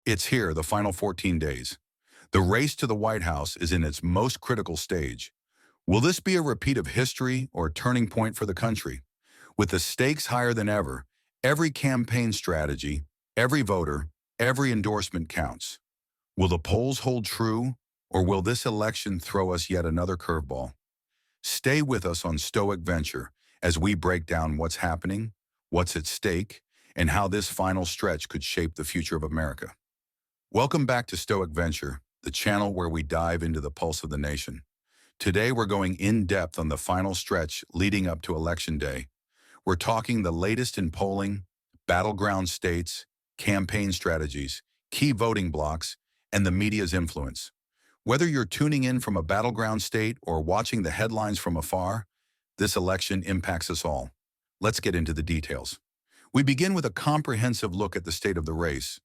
It's here, the final 14 days. The race to the White House is in its most critical stage. Will this be a repeat of history or a turning point for the country? With the stakes higher than ever, every campaign strategy, every voter, every endorsement counts. Will the polls hold true, or will this election throw us yet another curveball? Stay with us on Stoic Venture as we break down what's happening, what's at stake, and how this final stretch could shape the future of America. Welcome back to Stoic Venture, the channel where we dive into the pulse of the nation. Today we're going in-depth on the final stretch leading up to Election Day. We're talking the latest in polling, battleground states, campaign strategies, key voting blocks, and the media's influence. Whether you're tuning in from a battleground state or watching the headlines from afar, this election impacts us all. Let's get into the details. We begin with a comprehensive look at the state of the race.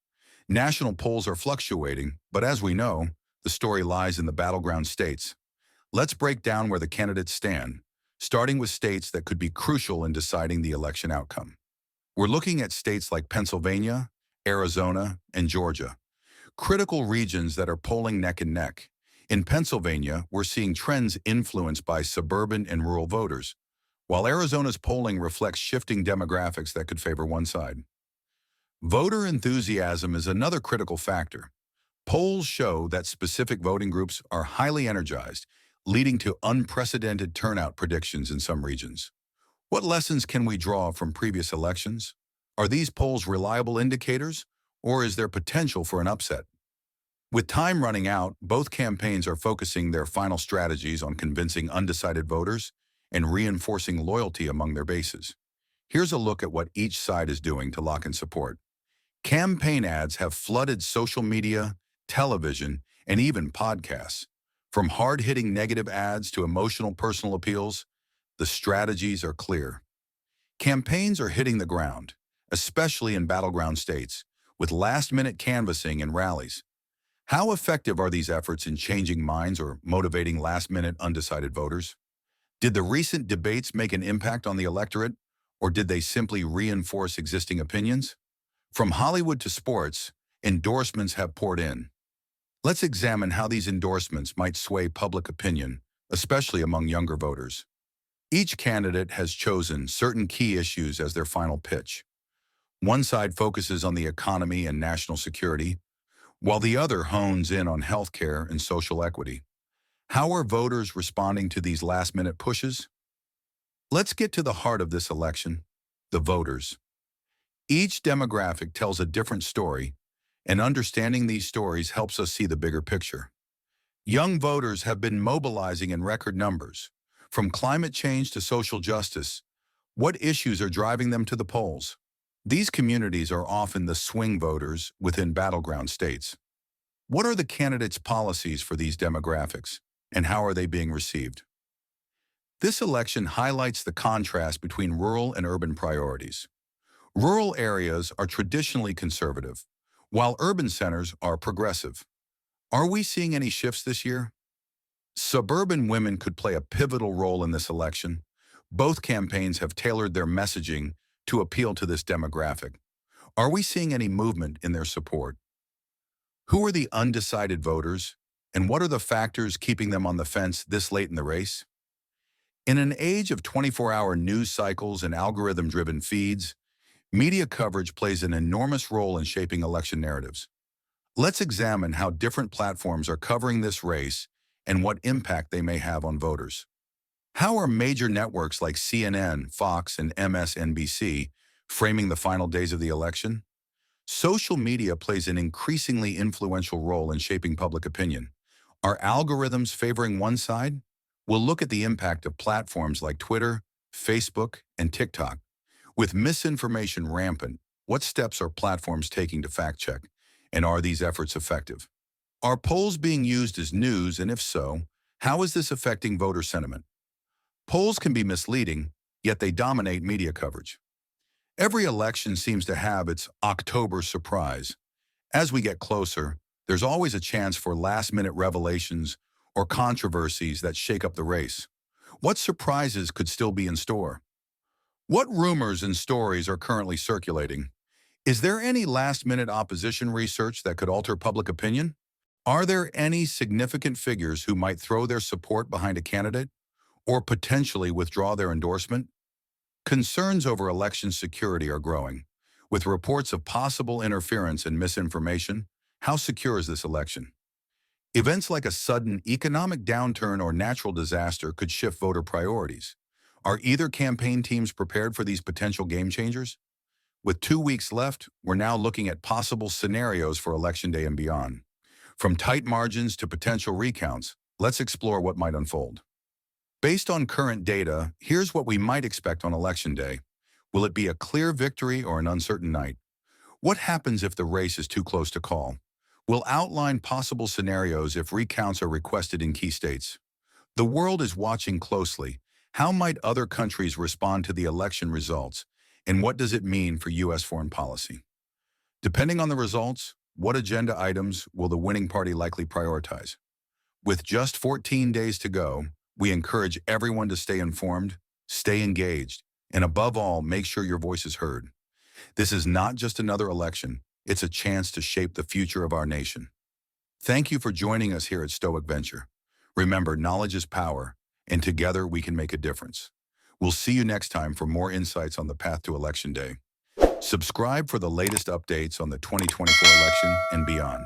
National polls are fluctuating, but as we know, the story lies in the battleground states. Let's break down where the candidates stand, starting with states that could be crucial in deciding the election outcome. We're looking at states like Pennsylvania, Arizona, and Georgia, critical regions that are polling neck and neck. In Pennsylvania, we're seeing trends influenced by suburban and rural voters, while Arizona's polling reflects shifting demographics that could favor one side. Voter enthusiasm is another critical factor. Polls show that specific voting groups are highly energized, leading to unprecedented turnout predictions in some regions. What lessons can we draw from previous elections? Are these polls reliable indicators, or is there potential for an upset? With time running out, both campaigns are focusing their final strategies on convincing undecided voters and reinforcing loyalty among their bases. Here's a look at what each side is doing to lock in support. Campaign ads have flooded social media, television, and even podcasts. From hard-hitting negative ads to emotional personal appeals, the strategies are clear. Campaigns are hitting the ground, especially in battleground states, with last-minute canvassing and rallies. How effective are these efforts in changing minds or motivating last-minute undecided voters? Did the recent debates make an impact on the electorate, or did they simply reinforce existing opinions? From Hollywood to sports, endorsements have poured in. Let's examine how these endorsements might sway public opinion, especially among younger voters. Each candidate has chosen certain key issues as their final pitch. One side focuses on the economy and national security, while the other hones in on healthcare and social equity. How are voters responding to these last-minute pushes? Let's get to the heart of this election, the voters. Each demographic tells a different story, and understanding these stories helps us see the bigger picture. Young voters have been mobilizing in record numbers. From climate change to social justice, what issues are driving them to the polls? These communities are often the swing voters within battleground states. What are the candidates' policies for these demographics, and how are they being received? This election highlights the contrast between rural and urban priorities. Rural areas are traditionally conservative, while urban centers are progressive. Are we seeing any shifts this year? Suburban women could play a pivotal role in this election. Both campaigns have tailored their messaging to appeal to this demographic. Are we seeing any movement in their support? Who are the undecided voters, and what are the factors keeping them on the fence this late in the race? In an age of 24-hour news cycles and algorithm-driven feeds, media coverage plays an enormous role in shaping election narratives. Let's examine how different platforms are covering this race and what impact they may have on voters. How are major networks like CNN, Fox, and MSNBC framing the final days of the election? Social media plays an increasingly influential role in shaping public opinion. Are algorithms favoring one side? We'll look at the impact of platforms like Twitter, Facebook, and TikTok. With misinformation rampant, what steps are platforms taking to fact-check, and are these efforts effective? Are polls being used as news, and if so, how is this affecting voter sentiment? Polls can be misleading, yet they dominate media coverage. Every election seems to have its October surprise. As we get closer, there's always a chance for last-minute revelations or controversies that shake up the race. What surprises could still be in store? What rumors and stories are currently circulating? Is there any last-minute opposition research that could alter public opinion? Are there any significant figures who might throw their support behind a candidate or potentially withdraw their endorsement? Concerns over election security are growing. With reports of possible interference and misinformation, how secure is this election? Events like a sudden economic downturn or natural disaster could shift voter priorities. Are either campaign teams prepared for these potential game changers? With 2 weeks left, we're now looking at possible scenarios for Election Day and beyond. From tight margins to potential recounts, let's explore what might unfold. Based on current data, here's what we might expect on Election Day. Will it be a clear victory or an uncertain night? What happens if the race is too close to call? We'll outline possible scenarios if recounts are requested in key states. The world is watching closely. How might other countries respond to the election results? And what does it mean for U.S. foreign policy? Depending on the results, what agenda items will the winning party likely prioritize? With just 14 days to go, we encourage everyone to stay informed, stay engaged, and above all, make sure your voice is heard. This is not just another election, it's a chance to shape the future of our nation. Thank you for joining us here at Stoic Venture. Remember, knowledge is power, and together we can make a difference. We'll see you next time for more insights on the path to Election Day. Subscribe for the latest updates on the 2024 election and beyond.